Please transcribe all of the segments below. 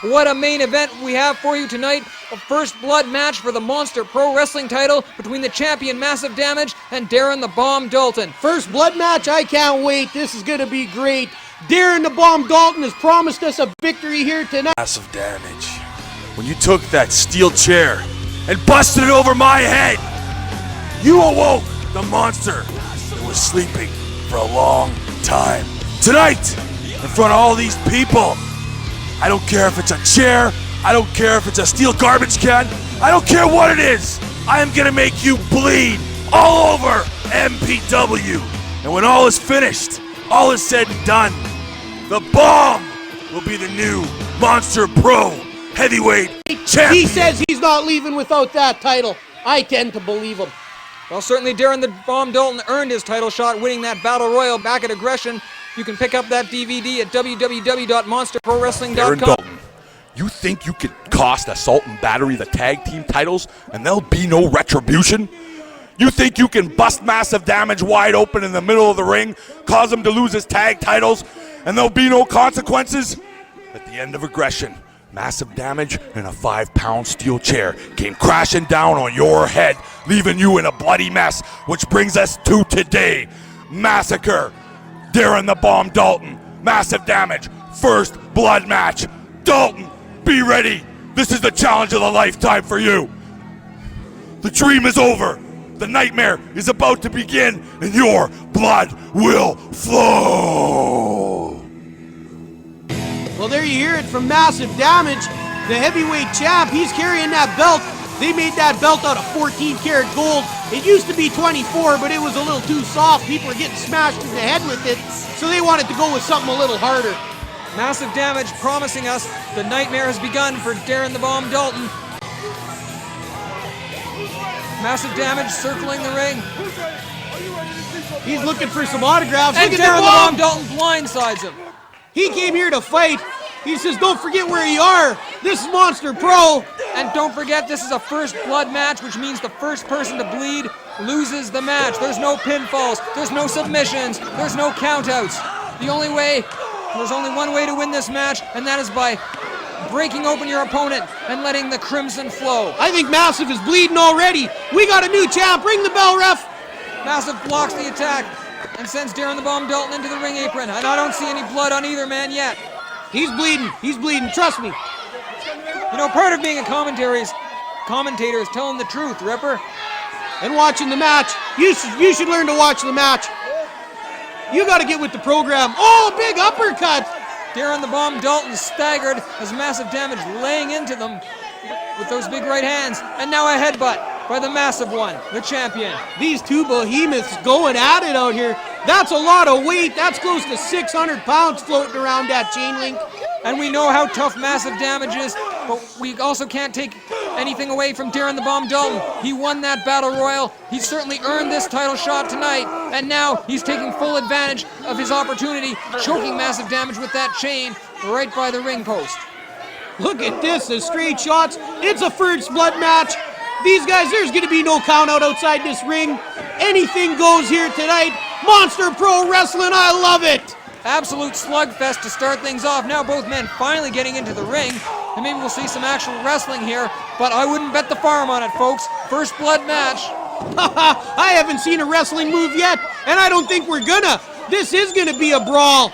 What a main event we have for you tonight. A first blood match for the Monster Pro Wrestling title between the champion Massive Damage and Darren the Bomb Dalton. First blood match, I can't wait. This is going to be great. Darren the Bomb Dalton has promised us a victory here tonight. Massive Damage, when you took that steel chair and busted it over my head, you awoke the monster that was sleeping for a long time. Tonight, in front of all these people, I don't care if it's a chair, I don't care if it's a steel garbage can, I don't care what it is, I am gonna make you bleed all over MPW. And when all is finished, all is said and done, the Bomb will be the new Monster Pro Heavyweight Champion. He says he's not leaving without that title. I tend to believe him. Well, certainly Darren the Bomb Dalton earned his title shot, winning that Battle Royal back at Aggression. You can pick up that DVD at www.monsterprowrestling.com. Darren Dalton, you think you could cost Assault and Battery the tag team titles and there'll be no retribution? You think you can bust Massive Damage wide open in the middle of the ring, cause him to lose his tag titles, and there'll be no consequences? At the end of Aggression, Massive Damage and a 5-pound steel chair came crashing down on your head, leaving you in a bloody mess, which brings us to today. Massacre. Darren the Bomb Dalton, Massive Damage, first blood match. Dalton, be ready. This is the challenge of a lifetime for you. The dream is over. The nightmare is about to begin, and your blood will flow. Well, there you hear it from Massive Damage, the heavyweight champ. He's carrying that belt. They made that belt out of 14-karat gold. It used to be 24, but it was a little too soft. People were getting smashed in the head with it, so they wanted to go with something a little harder. Massive Damage promising us the nightmare has begun for Darren the Bomb Dalton. Massive Damage circling the ring. He's looking for some autographs. And Look at Darren the Bomb. Bomb Dalton blindsides him. He came here to fight. He says, don't forget where you are. This is Monster Pro. And don't forget, this is a first blood match, which means the first person to bleed loses the match. There's no pinfalls, there's no submissions, there's no countouts. There's only one way to win this match, and that is by breaking open your opponent and letting the crimson flow. I think Massive is bleeding already. We got a new champ. Ring the bell, ref. Massive blocks the attack and sends Darren the Bomb Dalton into the ring apron. And I don't see any blood on either man yet. He's bleeding. He's bleeding. Trust me. You know, part of being a commentator is telling the truth, Ripper. And watching the match. You should learn to watch the match. You got to get with the program. Oh, big uppercut. Darren the Bomb Dalton staggered as Massive Damage laying into them with those big right hands. And now a headbutt by the Massive One, the champion. These two behemoths going at it out here. That's a lot of weight. That's close to 600 pounds floating around that chain link. And we know how tough Massive Damage is, but we also can't take anything away from Darren the Bomb Dalton. He won that Battle Royal. He certainly earned this title shot tonight. And now he's taking full advantage of his opportunity, choking Massive Damage with that chain right by the ring post. Look at this, the straight shots. It's a first blood match. These guys, there's going to be no count out outside this ring. Anything goes here tonight. Monster Pro Wrestling, I love it. Absolute slugfest to start things off. Now both men finally getting into the ring. And maybe we'll see some actual wrestling here. But I wouldn't bet the farm on it, folks. First blood match. I haven't seen a wrestling move yet, and I don't think we're gonna. This is gonna be a brawl.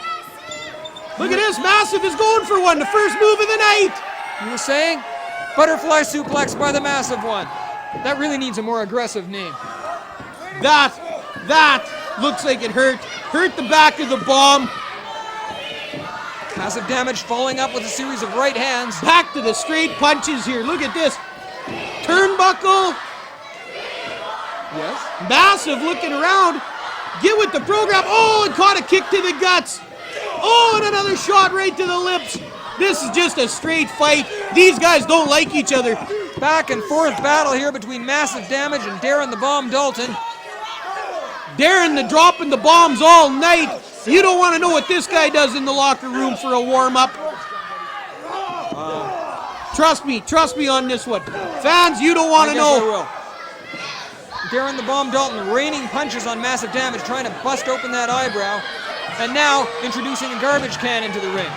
Look at this, Massive is going for one. The first move of the night. You were saying? Butterfly suplex by the Massive One. That really needs a more aggressive name. That looks like it hurt. Hurt the back of the Bomb. Massive Damage following up with a series of right hands. Back to the straight punches here. Look at this. Turnbuckle. Yes. Massive looking around. Get with the program. Oh, and caught a kick to the guts. Oh, and another shot right to the lips. This is just a straight fight. These guys don't like each other. Back and forth battle here between Massive Damage and Darren the Bomb Dalton. Darren the dropping the bombs all night. You don't want to know what this guy does in the locker room for a warm-up. Trust me on this one. Fans, you don't want to know. I will. Darren the Bomb Dalton raining punches on Massive Damage, trying to bust open that eyebrow. And now introducing a garbage can into the ring.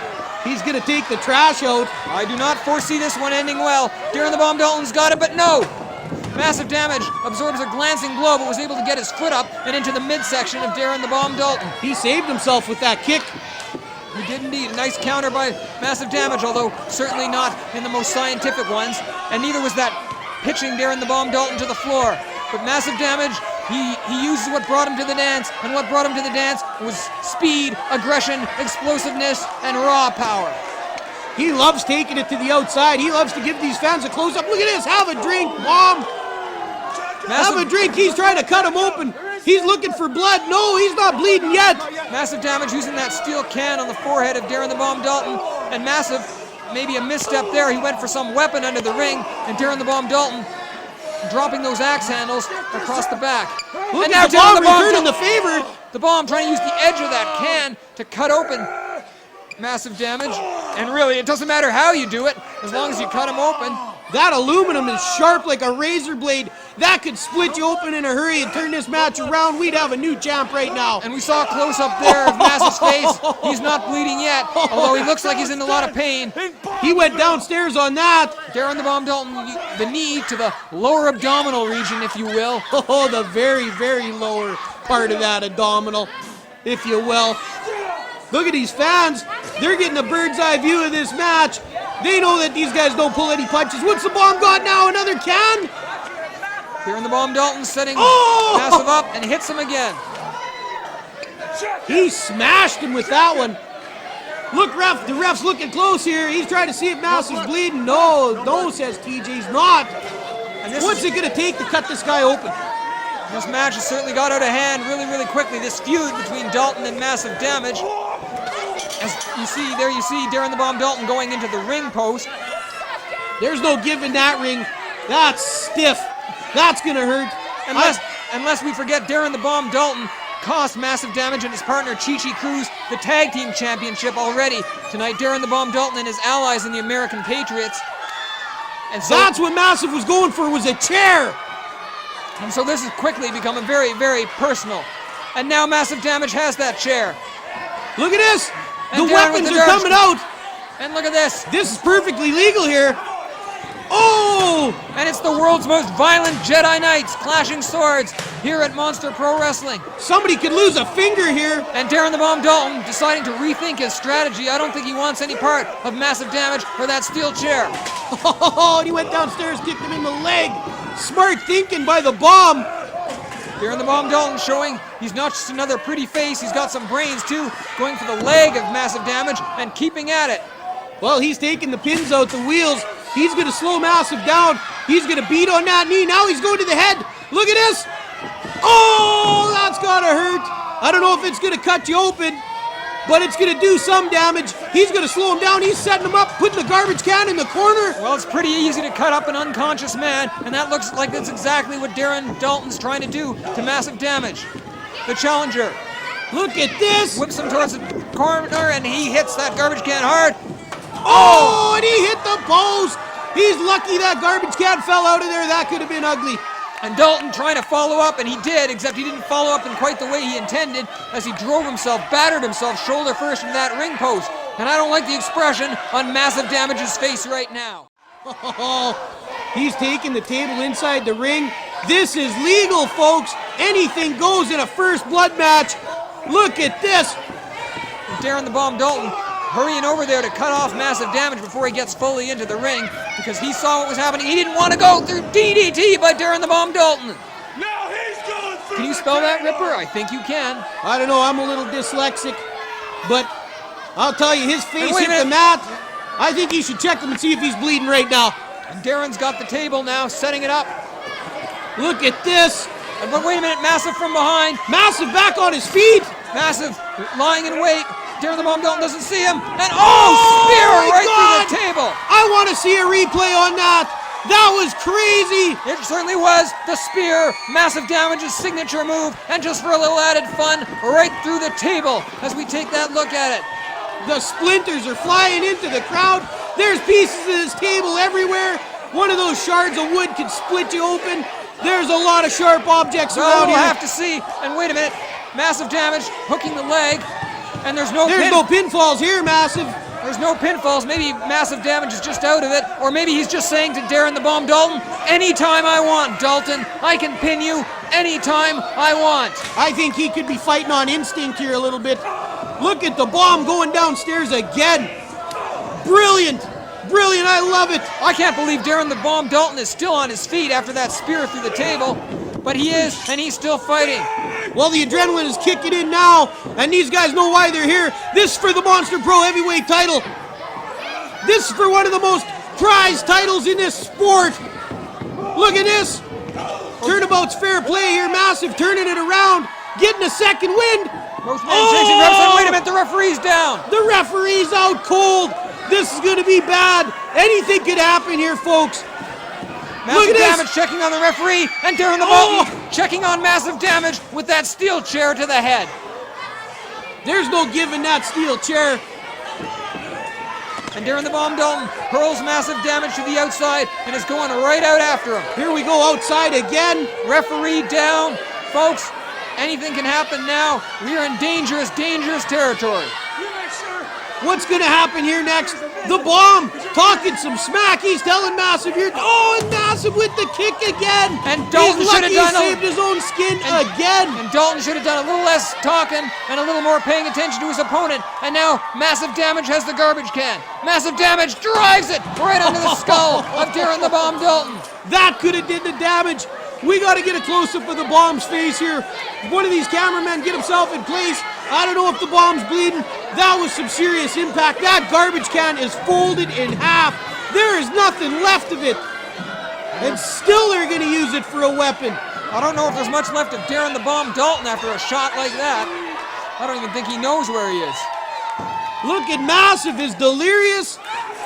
He's going to take the trash out. I do not foresee this one ending well. Darren the Bomb Dalton's got it, but no! Massive Damage absorbs a glancing blow, but was able to get his foot up and into the midsection of Darren the Bomb Dalton. He saved himself with that kick. He did indeed. A nice counter by Massive Damage, although certainly not in the most scientific ones. And neither was that pitching Darren the Bomb Dalton to the floor. But Massive Damage, he uses what brought him to the dance, and what brought him to the dance was speed, aggression, explosiveness, and raw power. He loves taking it to the outside. He loves to give these fans a close-up. Look at this. Have a drink, Bomb. Have a drink. He's trying to cut him open. He's looking for blood. No, he's not bleeding yet. Massive Damage using that steel can on the forehead of Darren the Bomb Dalton. And Massive, maybe a misstep there. He went for some weapon under the ring. And Darren the Bomb Dalton dropping those axe handles across the back. Look and at now the Darren Bomb returning the favor. The Bomb trying to use the edge of that can to cut open Massive Damage. And really, it doesn't matter how you do it, as long as you cut him open. That aluminum is sharp like a razor blade. That could split you open in a hurry and turn this match around. We'd have a new champ right now. And we saw a close-up there of Massive's face. He's not bleeding yet, although he looks like he's in a lot of pain. He went downstairs on that. Darren the Bomb Dalton, the knee to the lower abdominal region, if you will. Oh, the very, very lower part of that abdominal, if you will. Look at these fans. They're getting a bird's eye view of this match. They know that these guys don't pull any punches. What's the Bomb got now? Another can? Darren the Bomb Dalton setting Massive up and hits him again. He smashed him with that one. Look, ref, the ref's looking close here. He's trying to see if Massive's bleeding. No, says TJ, he's not. What's it going to take to cut this guy open? This match has certainly got out of hand really, really quickly. This feud between Dalton and Massive Damage. As you see, there you see Darren the Bomb Dalton going into the ring post. There's no give in that ring. That's stiff. That's going to hurt. Unless we forget Darren the Bomb Dalton cost Massive Damage and his partner Chi-Chi Cruz the tag team championship already. Tonight, Darren the Bomb Dalton and his allies in the American Patriots. And so that's what Massive was going for, was a chair. And so this is quickly becoming very, very personal. And now Massive Damage has that chair. Look at this. And the weapons are coming out. And look at this. This is perfectly legal here. Oh! And it's the world's most violent Jedi Knights clashing swords here at Monster Pro Wrestling. Somebody could lose a finger here. And Darren the Bomb Dalton deciding to rethink his strategy. I don't think he wants any part of Massive Damage or that steel chair. Oh, and he went downstairs, kicked him in the leg. Smart thinking by the Bomb. Darren the Bomb Dalton showing he's not just another pretty face, he's got some brains too, going for the leg of Massive Damage and keeping at it. Well, he's taking the pins out, the wheels. He's going to slow Massive down. He's going to beat on that knee. Now he's going to the head. Look at this. Oh, that's got to hurt. I don't know if it's going to cut you open, but it's going to do some damage. He's going to slow him down. He's setting him up, putting the garbage can in the corner. Well, it's pretty easy to cut up an unconscious man, and that looks like that's exactly what Darren Dalton's trying to do to Massive Damage. The challenger. Look at this. Whips him towards the corner, and he hits that garbage can hard. Oh, and he hit the post. He's lucky that garbage can fell out of there. That could have been ugly. And Dalton trying to follow up, and he did, except he didn't follow up in quite the way he intended as he drove himself, battered himself shoulder first into that ring post. And I don't like the expression on Massive Damage's face right now. Oh, he's taking the table inside the ring. This is legal, folks. Anything goes in a first blood match. Look at this. And Darren the Bomb Dalton hurrying over there to cut off Massive Damage before he gets fully into the ring because he saw what was happening. He didn't want to go through DDT by Darren the Bomb Dalton. Now he's going through. Can you spell that, Ripper? I think you can. I don't know, I'm a little dyslexic, but I'll tell you, his face wait a hit the minute. mat. I think you should check him and see if he's bleeding right now. And Darren's got the table now, setting it up. Look at this. And wait a minute, Massive from behind. Massive back on his feet. Massive lying in wait. Darren the Bomb Dalton doesn't see him. And Oh, spear my right God. through the table. I want to see a replay on that. That was crazy. It certainly was. The spear, Massive Damage's signature move, and just for a little added fun, right through the table as we take that look at it. The splinters are flying into the crowd. There's pieces of this table everywhere. One of those shards of wood could split you open. There's a lot of sharp objects Well, around we'll here. have to see. And wait a minute. Massive Damage hooking the leg. And there's no There's pin. no pinfalls here, Massive. There's no pinfalls. Maybe Massive Damage is just out of it. Or maybe he's just saying to Darren the Bomb Dalton, anytime I want, Dalton. I can pin you anytime I want. I think he could be fighting on instinct here a little bit. Look at the Bomb going downstairs again. Brilliant. Brilliant. I love it. I can't believe Darren the Bomb Dalton is still on his feet after that spear through the table. But he is, and he's still fighting. Well, the adrenaline is kicking in now, and these guys know why they're here. This is for the Monster Pro Heavyweight title. This is for one of the most prized titles in this sport. Look at this. Turnabout's fair play here. Massive turning it around, getting a second wind. Wait a minute, the referee's down. The referee's out cold. This is going to be bad. Anything could happen here, folks. Massive Damage checking on the referee, and Darren the Bomb checking on Massive Damage with that steel chair to the head. There's no giving that steel chair. And Darren the Bomb Dalton hurls Massive Damage to the outside and is going right out after him. Here we go outside again. Referee down. Folks, anything can happen now. We are in dangerous, dangerous territory. What's going to happen here next? The Bomb talking some smack. He's telling Massive here. Oh, and Massive with the kick again. And Dalton should have done saved his own skin again. And Dalton should have done a little less talking and a little more paying attention to his opponent. And now Massive Damage has the garbage can. Massive Damage drives it right under the skull of Darren the Bomb Dalton. That could have did the damage. We got to get a close-up of the Bomb's face here. One of these cameramen get himself in place. I don't know if the Bomb's bleeding. That was some serious impact. That garbage can is folded in half. There is nothing left of it. And still they're going to use it for a weapon. I don't know if there's much left of Darren the Bomb Dalton after a shot like that. I don't even think he knows where he is. Look at Massive is delirious.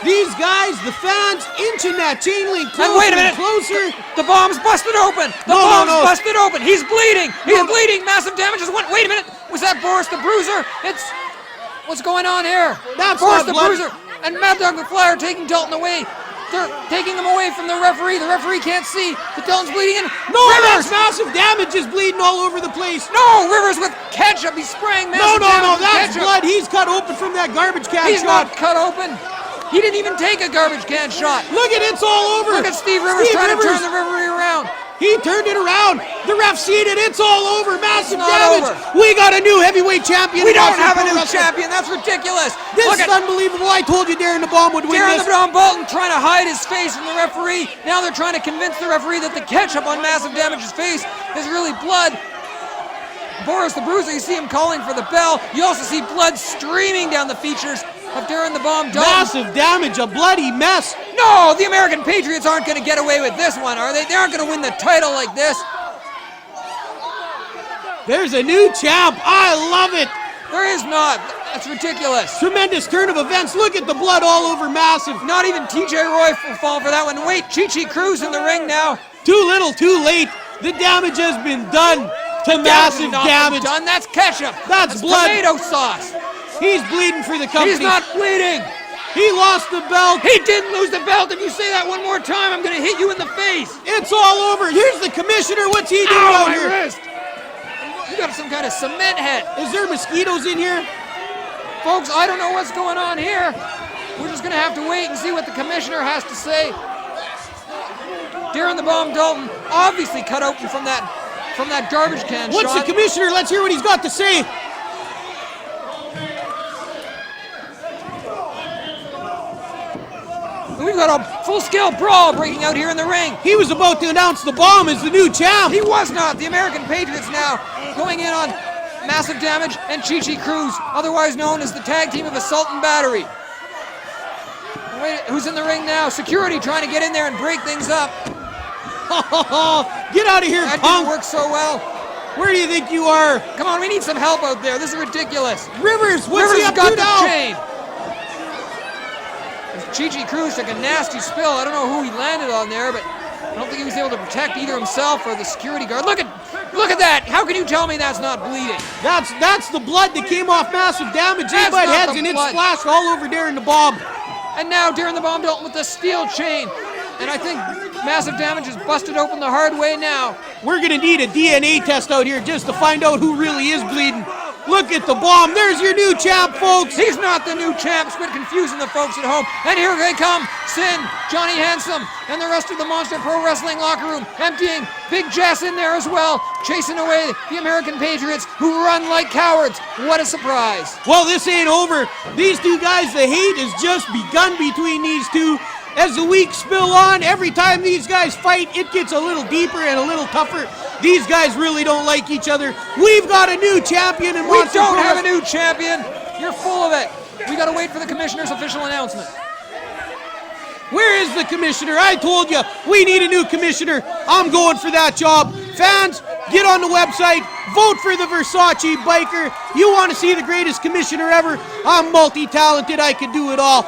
These guys, the fans, inching that chain link closer and wait a minute. Closer. The Bomb's busted open. The Bomb's busted open. He's bleeding. He's bleeding. Massive Damage is one. Wait a minute. Was that Boris the Bruiser? What's going on here? That's Boris the blood. Bruiser and Mad Dog McFly are taking Dalton away. They're taking him away from the referee. The referee can't see, but Dalton's bleeding. And no, Rivers! That's Massive Damage is bleeding all over the place. No, Rivers with ketchup. He's spraying Massive Damage. No, that's ketchup. blood. He's cut open from that garbage can He's shot. not cut open. He didn't even take a garbage can shot. Look at it's all over. Look at Steve Rivers trying to turn the referee around. He turned it around. The ref seen it. It's all over. Massive damage. Over. We got a new heavyweight champion. We don't have a new champion. That's ridiculous. This is unbelievable. I told you Darren the Bomb would win Darren this. the Bomb Dalton trying to hide his face from the referee. Now they're trying to convince the referee that the ketchup on Massive Damage's face is really blood. Boris the Bruiser, you see him calling for the bell. You also see blood streaming down the features of Darren the Bomb Dalton. Massive Damage, a bloody mess. No, the American Patriots aren't going to get away with this one, are they? They aren't going to win the title like this. There's a new champ. I love it. There is not. That's ridiculous. Tremendous turn of events. Look at the blood all over Massive. Not even TJ Roy will fall for that one. Wait, Chi-Chi Cruz in the ring now. Too little, too late. The damage has been done to Massive Damage. Done. That's ketchup. That's blood. Tomato sauce. He's bleeding for the company. He's not bleeding. He lost the belt. He didn't lose the belt. If you say that one more time, I'm going to hit you in the face. It's all over. Here's the commissioner. What's he doing out here? Wrist. You got some kind of cement head. Is there mosquitoes in here? Folks, I don't know what's going on here. We're just going to have to wait and see what the commissioner has to say. Darren the Bomb Dalton obviously cut open from that garbage can What's shot. the commissioner? Let's hear what he's got to say. We've got a full-scale brawl breaking out here in the ring. He was about to announce the Bomb as the new champ. He was not. The American Patriots now going in on Massive Damage and Chi-Chi Cruz, otherwise known as the tag team of Assault and Battery. Wait, who's in the ring now? Security trying to get in there and break things up. Get out of here, that punk. Didn't work so well. Where do you think you are? Come on, we need some help out there. This is ridiculous. Rivers, what's Rivers he up got to the now? chain. Chi-Chi Cruz took a nasty spill. I don't know who he landed on there, but I don't think he was able to protect either himself or the security guard. Look at that! How can you tell me that's not bleeding? That's the blood that came off Massive Damage. That's Butt not heads the and it's blood. splashed all over Darren the Bomb. And now Darren the Bomb Dalton with the steel chain. And I think Massive Damage has busted open the hard way now. We're gonna need a DNA test out here just to find out who really is bleeding. Look at the bomb. There's your new champ, folks. He's not the new champ. It's been confusing the folks at home. And here they come. Sin, Johnny Handsome, and the rest of the Monster Pro Wrestling locker room, emptying. Big Jess in there as well, chasing away the American Patriots, who run like cowards. What a surprise. Well, this ain't over. These two guys, the hate has just begun between these two. As the weeks spill on, every time these guys fight, it gets a little deeper and a little tougher. These guys really don't like each other. We've got a new champion in We Monster don't Pro have a Wrestling. new champion. You're full of it. We gotta wait for the commissioner's official announcement. Where is the commissioner? I told you, we need a new commissioner. I'm going for that job. Fans, get on the website, vote for the Versace biker. You want to see the greatest commissioner ever? I'm multi-talented, I can do it all.